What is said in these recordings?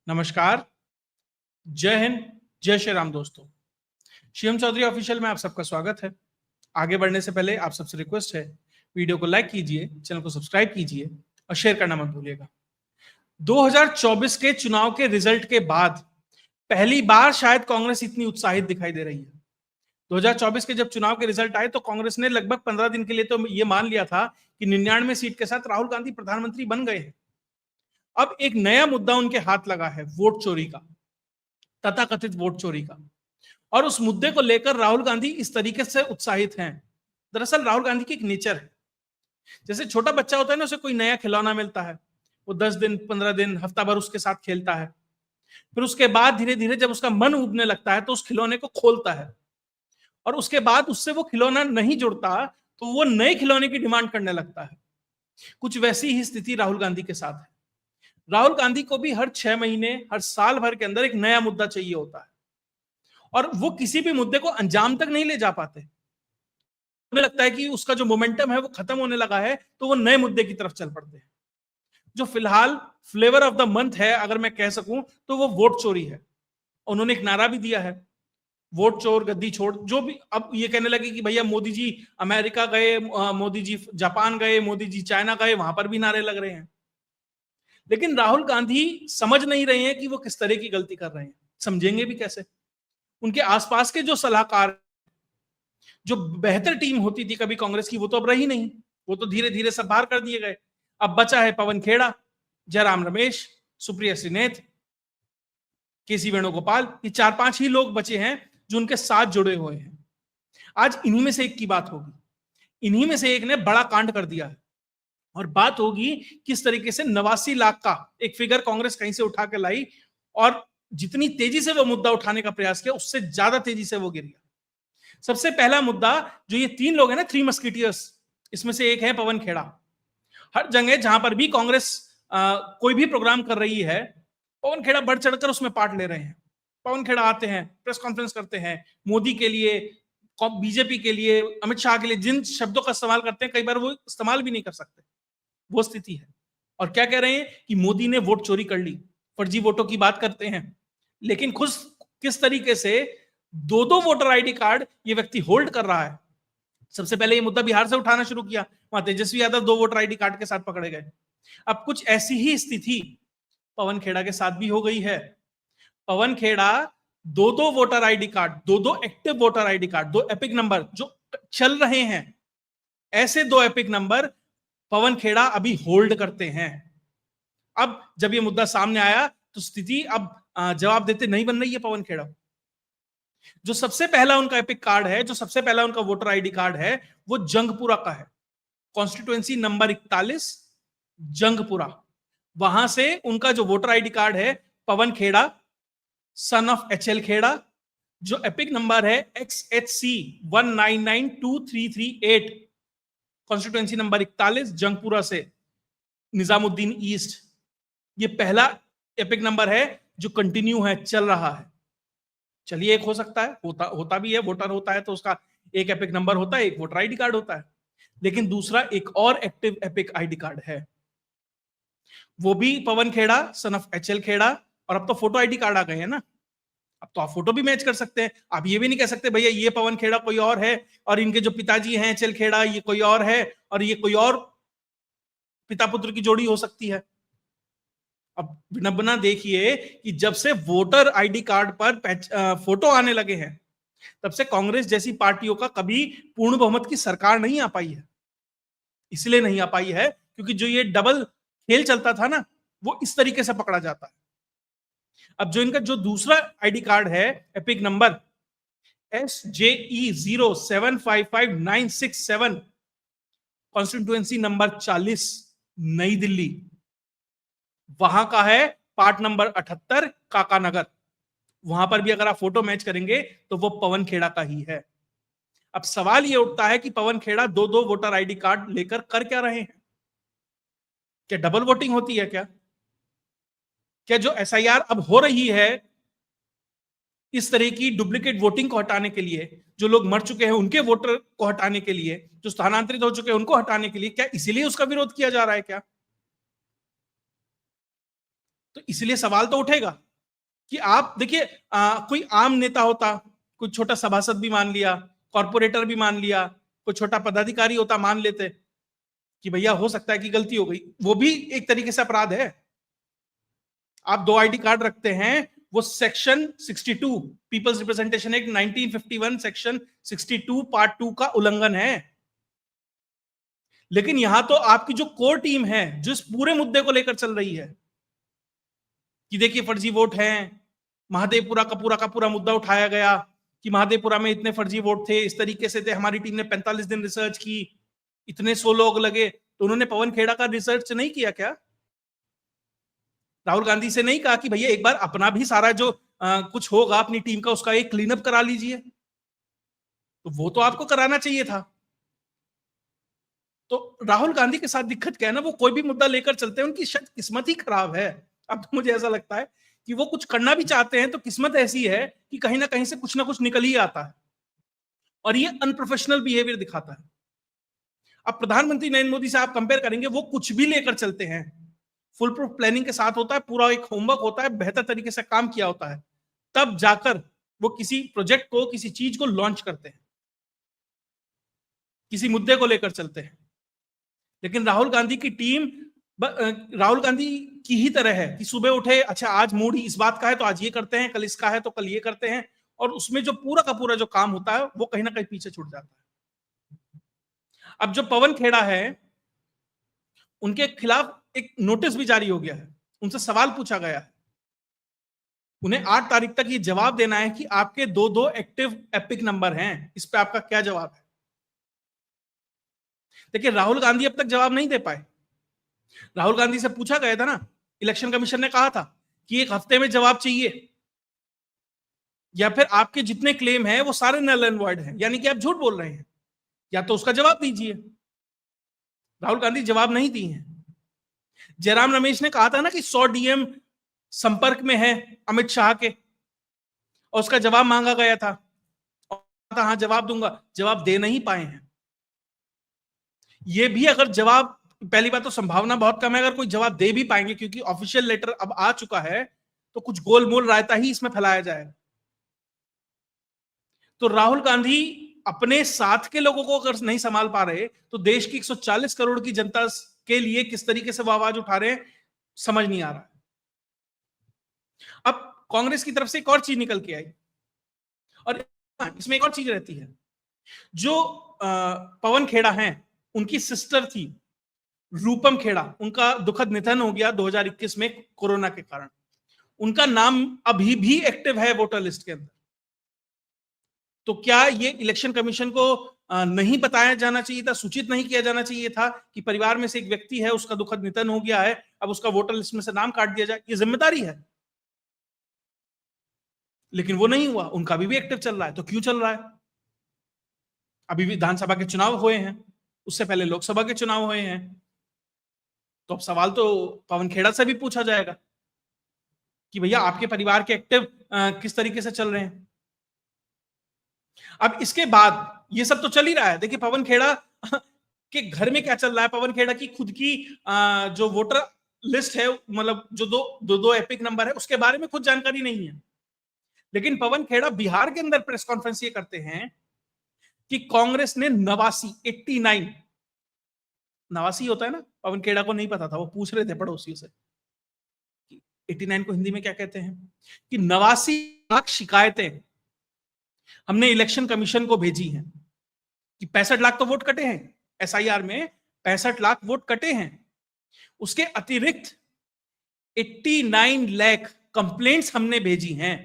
नमस्कार, जय हिंद, जय श्री राम दोस्तों। शिवम चौधरी ऑफिशियल में आप सबका स्वागत है। आगे बढ़ने से पहले आप सबसे रिक्वेस्ट है, वीडियो को लाइक कीजिए, चैनल को सब्सक्राइब कीजिए और शेयर करना मत भूलिएगा। 2024 के चुनाव के रिजल्ट के बाद पहली बार शायद कांग्रेस इतनी उत्साहित दिखाई दे रही है। 2024 के जब चुनाव के रिजल्ट आए तो कांग्रेस ने लगभग 15 दिन के लिए तो ये मान लिया था कि 99 सीट के साथ राहुल गांधी प्रधानमंत्री बन गए हैं। अब एक नया मुद्दा उनके हाथ लगा है, वोट चोरी का, तथाकथित वोट चोरी का। और उस मुद्दे को लेकर राहुल गांधी इस तरीके से उत्साहित हैं। दरअसल राहुल गांधी की एक नेचर है, जैसे छोटा बच्चा होता है ना, उसे कोई नया खिलौना मिलता है, वो 10 दिन 15 दिन हफ्ता भर उसके साथ खेलता है, फिर उसके बाद धीरे धीरे जब उसका मन उबने लगता है तो उस खिलौने को खोलता है, और उसके बाद उससे वो खिलौना नहीं जुड़ता तो वो नए खिलौने की डिमांड करने लगता है। कुछ वैसी ही स्थिति राहुल गांधी के साथ है। राहुल गांधी को भी हर 6 महीने, हर साल भर के अंदर एक नया मुद्दा चाहिए होता है, और वो किसी भी मुद्दे को अंजाम तक नहीं ले जा पाते। उन्हें लगता है कि उसका जो मोमेंटम है वो खत्म होने लगा है, तो वो नए मुद्दे की तरफ चल पड़ते हैं। जो फिलहाल फ्लेवर ऑफ द मंथ है, अगर मैं कह सकूं, तो वो वोट चोरी है। उन्होंने एक नारा भी दिया है, वोट चोर गद्दी छोड़। जो भी अब ये कहने लगे कि भैया मोदी जी अमेरिका गए, मोदी जी जापान गए, मोदी जी चाइना गए, वहां पर भी नारे लग रहे हैं। लेकिन राहुल गांधी समझ नहीं रहे हैं कि वो किस तरह की गलती कर रहे हैं। समझेंगे भी कैसे? उनके आसपास के जो सलाहकार, जो बेहतर टीम होती थी कभी कांग्रेस की, वो तो अब रही नहीं। वो तो धीरे धीरे सब बाहर कर दिए गए। अब बचा है पवन खेड़ा, जयराम रमेश, सुप्रिया श्रीनेत, केसी वेणुगोपाल। ये 4-5 ही लोग बचे हैं जो उनके साथ जुड़े हुए हैं। आज इन्हीं में से एक की बात होगी। इन्हीं में से एक ने बड़ा कांड कर दिया है, और बात होगी किस तरीके से 89 लाख का एक फिगर कांग्रेस कहीं से उठा के लाई, और जितनी तेजी से वो मुद्दा उठाने का प्रयास किया उससे ज्यादा तेजी से वो गिर गया। सबसे पहला मुद्दा, जो ये 3 लोग हैं ना, 3 मस्किटियर्स, इसमें से एक है पवन खेड़ा। हर जगह जहां पर भी कांग्रेस कोई भी प्रोग्राम कर रही है, पवन खेड़ा बढ़ चढ़कर उसमें पार्ट ले रहे हैं। पवन खेड़ा आते हैं, प्रेस कॉन्फ्रेंस करते हैं, मोदी के लिए, बीजेपी के लिए, अमित शाह के लिए जिन शब्दों का इस्तेमाल करते हैं, कई बार वो इस्तेमाल भी नहीं कर सकते। वो स्थिति है। और क्या कह रहे हैं कि मोदी ने वोट चोरी कर ली, फर्जी वोटों की बात करते हैं। लेकिन खुद किस तरीके से 2-2 वोटर आईडी कार्ड ये व्यक्ति होल्ड कर रहा है। सबसे पहले ये मुद्दा बिहार से उठाना शुरू किया, वहां Tejashwi Yadav 2 voter ID card के साथ पकड़े गए। अब कुछ ऐसी ही स्थिति पवन खेड़ा के साथ भी हो गई है। Pawan Khera 2-2 voter ID card, 2-2 active voter ID card, 2 EPIC number जो चल रहे हैं, ऐसे 2 एपिक नंबर पवन खेड़ा अभी होल्ड करते हैं। अब जब ये मुद्दा सामने आया तो स्थिति अब जवाब देते नहीं बन रही है पवन खेड़ा। जो सबसे पहला उनका एपिक कार्ड है, जो सबसे पहला उनका वोटर आईडी कार्ड है, वो जंगपुरा का है। Constituency number 41 Jangpura. वहां से उनका जो वोटर आईडी कार्ड है, Pawan Khera son of HL Khera, जो एपिक नंबर है XHC 1992338, कॉन्स्टिट्यूएंसी नंबर 41 जंगपुरा से, निजामुद्दीन ईस्ट। ये पहला एपिक नंबर है जो कंटिन्यू है, चल रहा है। चलिए, एक हो सकता है, होता भी है, वोटर होता है तो उसका एक एपिक नंबर होता है, एक वोटर आईडी कार्ड होता है। लेकिन दूसरा एक और एक्टिव एपिक आईडी कार्ड है, वो भी Pawan Khera son of HL Khera. और अब तो फोटो आईडी कार्ड आ गए हैं ना, अब तो आप फोटो भी मैच कर सकते हैं। आप ये भी नहीं कह सकते भैया ये पवन खेड़ा कोई और है और इनके जो पिताजी हैं एचएल खेड़ा ये कोई और है और ये कोई और पिता पुत्र की जोड़ी हो सकती है। अब विडंबना देखिए कि जब से वोटर आईडी कार्ड पर फोटो आने लगे हैं, तब से कांग्रेस जैसी पार्टियों का कभी पूर्ण बहुमत की सरकार नहीं आ पाई है। इसलिए नहीं आ पाई है क्योंकि जो ये डबल खेल चलता था ना, वो इस तरीके से पकड़ा जाता है। अब जो इनका जो दूसरा आईडी कार्ड है, epic number SJE075596 constituency number 40 नई दिल्ली, वहां का है पार्ट नंबर 78 काका नगर। वहां पर भी अगर आप फोटो मैच करेंगे तो वो पवन खेड़ा का ही है। अब सवाल ये उठता है कि पवन खेड़ा 2-2 वोटर आईडी कार्ड लेकर कर क्या रहे हैं? क्या डबल वोटिंग होती है? क्या जो एसआईआर अब हो रही है इस तरह की डुप्लीकेट वोटिंग को हटाने के लिए, जो लोग मर चुके हैं उनके वोटर को हटाने के लिए, जो स्थानांतरित हो चुके हैं उनको हटाने के लिए, क्या इसीलिए उसका विरोध किया जा रहा है क्या? तो इसलिए सवाल तो उठेगा कि आप देखिए, कोई आम नेता होता, कोई छोटा सभासद भी मान लिया, कॉर्पोरेटर भी मान लिया, कोई छोटा पदाधिकारी होता, मान लेते कि भैया हो सकता है कि गलती हो गई, वो भी एक तरीके से अपराध है। आप 2 आईडी कार्ड रखते हैं, वो section 62 peoples representation act 1951 section 62 part 2 का उल्लंघन है। लेकिन यहां तो आपकी जो कोर टीम है, जो इस पूरे मुद्दे को लेकर चल रही है कि देखिए फर्जी वोट हैं, महादेवपुरा का पूरा मुद्दा उठाया गया कि महादेवपुरा में इतने फर्जी वोट थे, इस तरीके से थे, हमारी टीम ने 45 दिन रिसर्च की, इतने 100 लोग लगे। तो उन्होंने पवन खेड़ा का रिसर्च नहीं किया क्या? राहुल गांधी से नहीं कहा कि भैया एक बार अपना भी सारा जो कुछ होगा अपनी टीम का, उसका एक क्लीन अप करा लीजिए? तो वो तो आपको कराना चाहिए था। तो राहुल गांधी के साथ दिक्कत क्या है ना, वो कोई भी मुद्दा लेकर चलते हैं, उनकी शायद किस्मत ही खराब है। अब तो मुझे ऐसा लगता है कि वो कुछ करना भी चाहते हैं तो किस्मत ऐसी है कि कहीं ना कहीं से कुछ ना कुछ निकल ही आता है, और ये अनप्रोफेशनल बिहेवियर दिखाता है। अब प्रधानमंत्री नरेंद्र मोदी से आप कंपेयर करेंगे, वो कुछ भी लेकर चलते हैं, फुल प्रूफ प्लानिंग के साथ होता है, पूरा एक होमवर्क होता है, बेहतर तरीके से काम किया होता है, तब जाकर वो किसी प्रोजेक्ट को, किसी चीज को लॉन्च करते हैं, किसी मुद्दे को लेकर चलते हैं। लेकिन राहुल गांधी की टीम राहुल गांधी की ही तरह है कि सुबह उठे, अच्छा आज मूड इस बात का है तो आज ये करते हैं, कल इसका है तो कल ये करते हैं, और उसमें जो पूरा का पूरा जो काम होता है वो कहीं ना कहीं पीछे छूट जाता है। अब जो पवन खेड़ा है, उनके खिलाफ एक नोटिस भी जारी हो गया है, उनसे सवाल पूछा गया है, उन्हें 8 तारीख तक ये जवाब देना है कि आपके 2 एक्टिव एपिक नंबर हैं, इस पे आपका क्या जवाब है। देखिए राहुल गांधी अब तक जवाब नहीं दे पाए। राहुल गांधी से पूछा गया था ना, इलेक्शन कमीशन ने कहा था कि 1 हफ्ते में जवाब चाहिए, या फिर आपके जितने क्लेम हैं वो सारे नल एंड वॉइड हैं, यानी कि आप झूठ बोल रहे हैं, या तो उसका जवाब दीजिए। राहुल गांधी जवाब नहीं दिए हैं। जयराम रमेश ने कहा था ना कि 100 डीएम संपर्क में है अमित शाह के, और उसका जवाब मांगा गया था, और हाँ जवाब दूंगा, जवाब दे नहीं पाए हैं। ये भी अगर जवाब, पहली बात तो संभावना बहुत कम है अगर कोई जवाब दे भी पाएंगे, क्योंकि ऑफिशियल लेटर अब आ चुका है, तो कुछ गोलमोल रायता ही इसमें फैलाया जाएगा। तो राहुल गांधी अपने साथ के लोगों को अगर नहीं संभाल पा रहे, तो देश की 140 करोड़ की जनता के लिए किस तरीके से वो आवाज उठा रहे हैं, समझ नहीं आ रहा। अब कांग्रेस की तरफ से एक और चीज निकल के आई, और इसमें एक और चीज रहती है, जो पवन खेड़ा हैं, उनकी सिस्टर थी रूपम खेड़ा, उनका दुखद निधन हो गया 2021 में कोरोना के कारण। उनका नाम अभी भी एक्टिव है वोटर लिस्ट के अंदर। तो क्या ये इलेक्शन कमीशन को नहीं बताया जाना चाहिए था, सूचित नहीं किया जाना चाहिए था कि परिवार में से एक व्यक्ति है, उसका दुखद निधन हो गया है, अब उसका वोटर लिस्ट में से नाम काट दिया जाए, ये जिम्मेदारी है। लेकिन वो नहीं हुआ, उनका भी एक्टिव चल रहा है। तो क्यों चल रहा है? अभी विधानसभा के चुनाव हुए हैं, उससे पहले लोकसभा के चुनाव हुए हैं, तो अब सवाल तो पवन खेड़ा से भी पूछा जाएगा कि भैया आपके परिवार के एक्टिव किस तरीके से चल रहे हैं। अब इसके बाद ये सब तो चल ही रहा है। देखिए पवन खेड़ा के घर में क्या चल रहा है, पवन खेड़ा की खुद की जो वोटर लिस्ट है, मतलब जो दो एपिक नंबर है, उसके बारे में खुद जानकारी नहीं है। लेकिन पवन खेड़ा बिहार के अंदर प्रेस कॉन्फ्रेंस ये करते हैं कि कांग्रेस ने 89 नवासी होता है ना, पवन खेड़ा को नहीं पता था, वो पूछ रहे थे पड़ोसियों से 89 को हिंदी में क्या कहते हैं, कि 89 लाख शिकायतें हमने इलेक्शन कमीशन को भेजी हैं, कि 65 लाख तो वोट कटे हैं एसआईआर में, 65 लाख वोट कटे हैं, उसके अतिरिक्त 89 लाख कंप्लेंट्स हमने भेजी हैं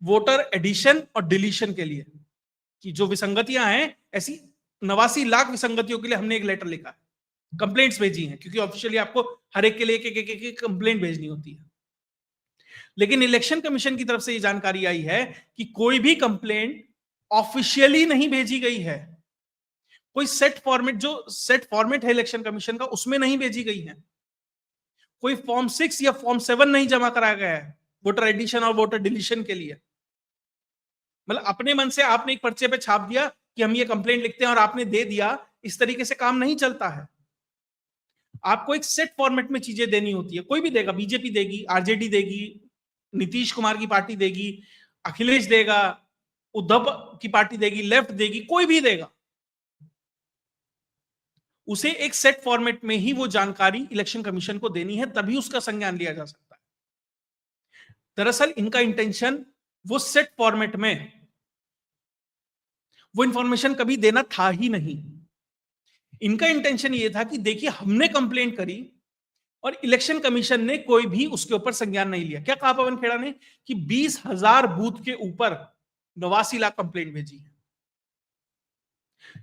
वोटर एडिशन और डिलीशन के लिए, कि जो विसंगतियां हैं, ऐसी 89 लाख विसंगतियों के लिए हमने एक लेटर लिखा है, कंप्लेंट्स भेजी हैं, क्योंकि ऑफिशियली आपको हर एक के लिए एक कंप्लेंट भेजनी होती है। लेकिन इलेक्शन कमीशन की तरफ से ये जानकारी आई है कि कोई भी कंप्लेंट ऑफिशियली नहीं भेजी गई है, कोई सेट फॉर्मेट है इलेक्शन कमीशन का, उसमें नहीं भेजी गई है, कोई फॉर्म 6 या फॉर्म 7 नहीं जमा कराया गया है वोटर एडिशन और वोटर डिलीशन के लिए। मतलब अपने मन से आपने एक पर्चे पे छाप दिया कि हम ये कंप्लेंट लिखते हैं और आपने दे दिया, इस तरीके से काम नहीं चलता है। आपको एक सेट फॉर्मेट में चीजें देनी होती है। कोई भी देगा, बीजेपी देगी, आरजेडी देगी, नीतीश कुमार की पार्टी देगी, अखिलेश देगा, उद्धव की पार्टी देगी, लेफ्ट देगी, कोई भी देगा, उसे एक सेट फॉर्मेट में ही वो जानकारी इलेक्शन कमीशन को देनी है, तभी उसका संज्ञान लिया जा सकता है। दरअसल इनका इंटेंशन वो सेट फॉर्मेट में वो इंफॉर्मेशन कभी देना था ही नहीं। इनका इंटेंशन ये था कि देखिए हमने कंप्लेंट करी और इलेक्शन कमीशन ने कोई भी उसके ऊपर संज्ञान नहीं लिया। क्या कहा पवन खेड़ा ने कि 20,000 बूथ के ऊपर 89 लाख कंप्लेंट भेजी है।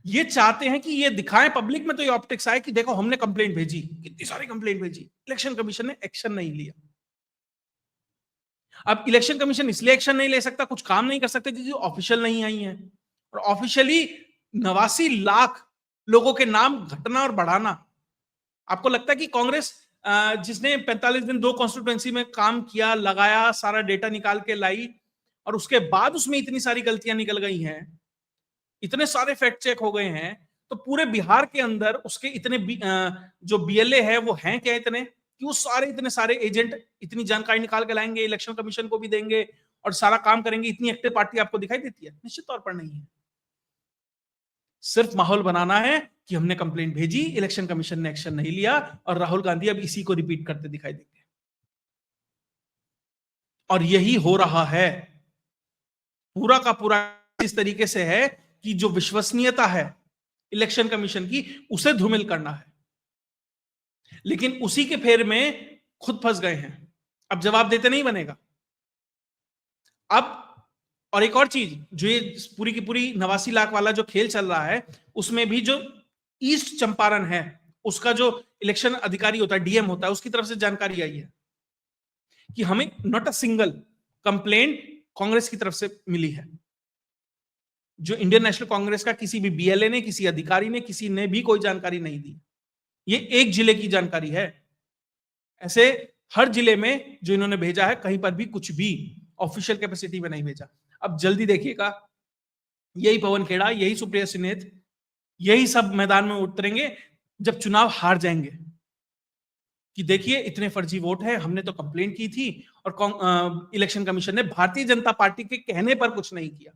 ये चाहते हैं कि ये दिखाएं पब्लिक में, तो ये ऑप्टिक्स आए कि देखो हमने कंप्लेंट भेजी, कितनी सारी कंप्लेंट भेजी, इलेक्शन कमीशन ने एक्शन नहीं लिया। अब इलेक्शन कमीशन इसलिए एक्शन नहीं ले सकता, कुछ काम नहीं कर सकते क्योंकि ऑफिशियल नहीं आई है, और ऑफिशियली 89 लाख लोगों के नाम घटना और बढ़ाना। आपको लगता है कि कांग्रेस जिसने 45 दिन 2 कॉन्स्टिट्यूएंसी में काम किया, लगाया, सारा डेटा निकाल के लाई, और उसके बाद उसमें इतनी सारी गलतियां निकल गई हैं, इतने सारे फैक्ट चेक हो गए हैं, तो पूरे बिहार के अंदर उसके इतने जो बीएलए है वो हैं क्या इतने कि वो सारे इतने सारे एजेंट इतनी जानकारी निकाल के लाएंगे, इलेक्शन कमीशन को भी देंगे और सारा काम करेंगे? इतनी एक्टिव पार्टी आपको दिखाई देती है? निश्चित तौर पर नहीं है। सिर्फ माहौल बनाना है कि हमने कंप्लेंट भेजी, इलेक्शन कमीशन ने एक्शन नहीं लिया, और राहुल गांधी अब इसी को रिपीट करते दिखाई देंगे। और यही हो रहा है, पूरा का पूरा इस तरीके से है कि जो विश्वसनीयता है इलेक्शन कमीशन की, उसे धूमिल करना है। लेकिन उसी के फेर में खुद फंस गए हैं। अब जवाब देते नहीं बनेगा। अब और एक और चीज, जो ये पूरी की पूरी 89 लाख वाला जो खेल चल रहा है, उसमें भी जो ईस्ट चंपारण है, उसका जो इलेक्शन अधिकारी होता है, डीएम होता है, उसकी तरफ से जानकारी आई है कि हमें not a single complaint Congress की तरफ से मिली है। जो इंडियन नेशनल कांग्रेस का किसी भी बीएलए ने, किसी अधिकारी ने, किसी ने भी कोई जानकारी नहीं दी। ये एक जिले की जानकारी है। ऐसे हर जिले में जो इन्होंने भेजा है, कहीं पर भी कुछ भी ऑफिशियल कैपेसिटी में नहीं भेजा। अब जल्दी देखिएगा, यही पवन खेड़ा, यही सुप्रिया सुनेत, यही सब मैदान में उतरेंगे जब चुनाव हार जाएंगे कि देखिए इतने फर्जी वोट है, हमने तो कंप्लेंट की थी और इलेक्शन कमीशन ने भारतीय जनता पार्टी के कहने पर कुछ नहीं किया।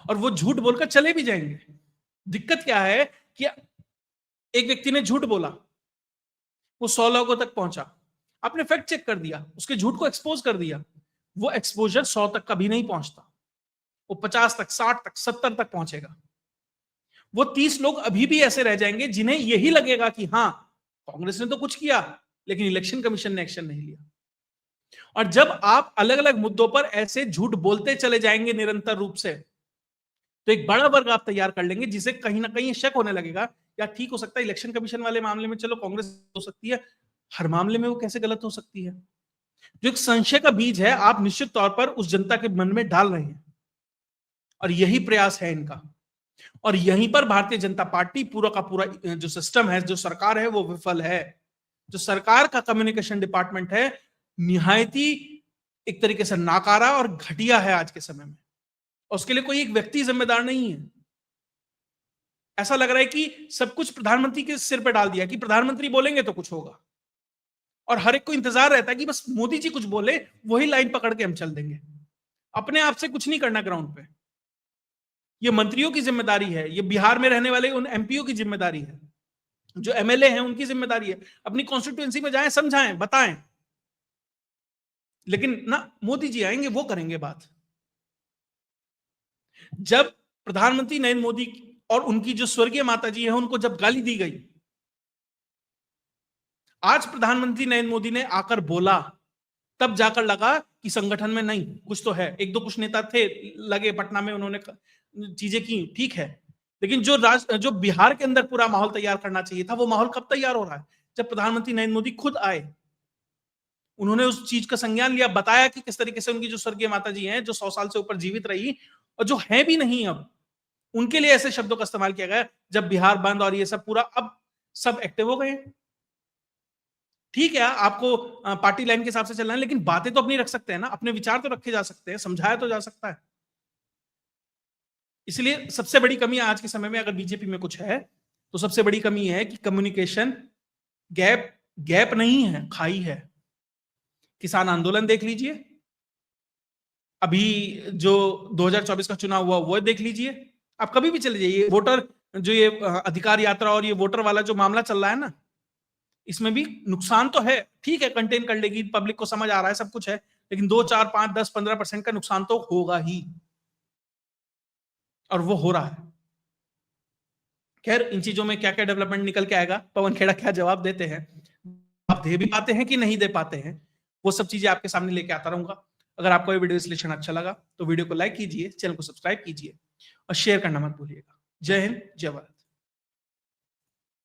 और वो झूठ बोलकर चले भी जाएंगे। दिक्कत क्या है कि एक व्यक्ति ने झूठ बोला, वो 100 लोगों तक पहुंचा, आपने फैक्ट चेक कर दिया, उसके झूठ को एक्सपोज कर दिया, वो एक्सपोजर 100 तक कभी नहीं पहुंचता, वो 50 तक, 60 तक, 70 तक पहुंचेगा। वो 30 लोग अभी भी ऐसे रह जाएंगे जिन्हें यही लगेगा कि हाँ, कांग्रेस ने तो कुछ किया लेकिन इलेक्शन कमीशन ने एक्शन नहीं लिया। और जब आप अलग अलग मुद्दों पर ऐसे झूठ बोलते चले जाएंगे निरंतर रूप से, तो एक बड़ा वर्ग आप तैयार कर लेंगे जिसे कहीं ना कहीं शक होने लगेगा, या ठीक हो सकता है इलेक्शन कमीशन वाले मामले में चलो कांग्रेस हो सकती है, हर मामले में वो कैसे गलत हो सकती है? जो एक संशय का बीज है, आप निश्चित तौर पर उस जनता के मन में डाल रहे हैं, और यही प्रयास है इनका। और यहीं पर भारतीय जनता पार्टी पूरा का पूरा जो सिस्टम है, जो सरकार है, वो विफल है। जो सरकार का कम्युनिकेशन डिपार्टमेंट है, निहायती एक तरीके से नाकारा और घटिया है आज के समय में। और उसके लिए कोई एक व्यक्ति जिम्मेदार नहीं है। ऐसा लग रहा है कि सब कुछ प्रधानमंत्री के सिर पे डाल दिया कि प्रधानमंत्री बोलेंगे तो कुछ होगा, और हर एक को इंतजार रहता है कि बस मोदी जी कुछ बोले, वही लाइन पकड़ के हम चल देंगे। अपने आप से कुछ नहीं करना ग्राउंड पे। ये मंत्रियों की जिम्मेदारी है, ये बिहार में रहने वाले उन एमपीओ की जिम्मेदारी है, जो एमएलए हैं उनकी जिम्मेदारी है। अपनी कॉन्स्टिट्यूएंसी में जाएं, समझाएं, बताएं। लेकिन ना, मोदी जी आएंगे, वो करेंगे बात। जब प्रधानमंत्री नरेंद्र मोदी और उनकी जो स्वर्गीय माता जी है, उनको जब गाली दी गई, आज प्रधानमंत्री नरेंद्र मोदी ने आकर बोला, तब जाकर लगा कि संगठन में नहीं, कुछ तो है। एक दो कुछ नेता थे लगे पटना में, उन्होंने चीजें की, ठीक है। लेकिन जो बिहार के अंदर पूरा माहौल तैयार करना चाहिए था, वो माहौल कब तैयार हो रहा है? जब प्रधानमंत्री नरेंद्र मोदी खुद आए, उन्होंने उस चीज का संज्ञान लिया, बताया कि किस तरीके से उनकी जो स्वर्गीय माता जी हैं, जो 100 साल से ऊपर जीवित रही और जो है भी नहीं अब, उनके लिए ऐसे शब्दों का इस्तेमाल किया गया। जब बिहार बंद और ये सब पूरा, अब सब एक्टिव हो गए। ठीक है, आपको पार्टी लाइन के हिसाब से चलना है, लेकिन बातें तो अपनी रख सकते हैं ना, अपने विचार तो रखे जा सकते हैं, समझाया तो जा सकता है। इसलिए सबसे बड़ी कमी आज के समय में अगर बीजेपी में कुछ है, तो सबसे बड़ी कमी है कि कम्युनिकेशन गैप नहीं है, खाई है। किसान आंदोलन देख लीजिए, अभी जो 2024 का चुनाव हुआ वो देख लीजिए, आप कभी भी चले जाइए, वोटर जो ये अधिकार यात्रा और ये वोटर वाला जो मामला चल रहा है ना, इसमें भी नुकसान तो है, ठीक है, कंटेन कर लेगी, पब्लिक को समझ आ रहा है, सब कुछ है, लेकिन 2, 4, 5, 10, 15% का नुकसान तो होगा ही, और वो हो रहा है। खैर, इन चीजों में क्या क्या डेवलपमेंट निकल के आएगा, पवन खेड़ा क्या जवाब देते हैं, आप दे भी पाते हैं कि नहीं दे पाते हैं, वो सब चीजें आपके सामने लेके आता रहूंगा। अगर आपको ये वीडियो विश्लेषण अच्छा लगा तो वीडियो को लाइक कीजिए, चैनल को सब्सक्राइब कीजिए और शेयर करना मत भूलिएगा। जय हिंद, जय भारत।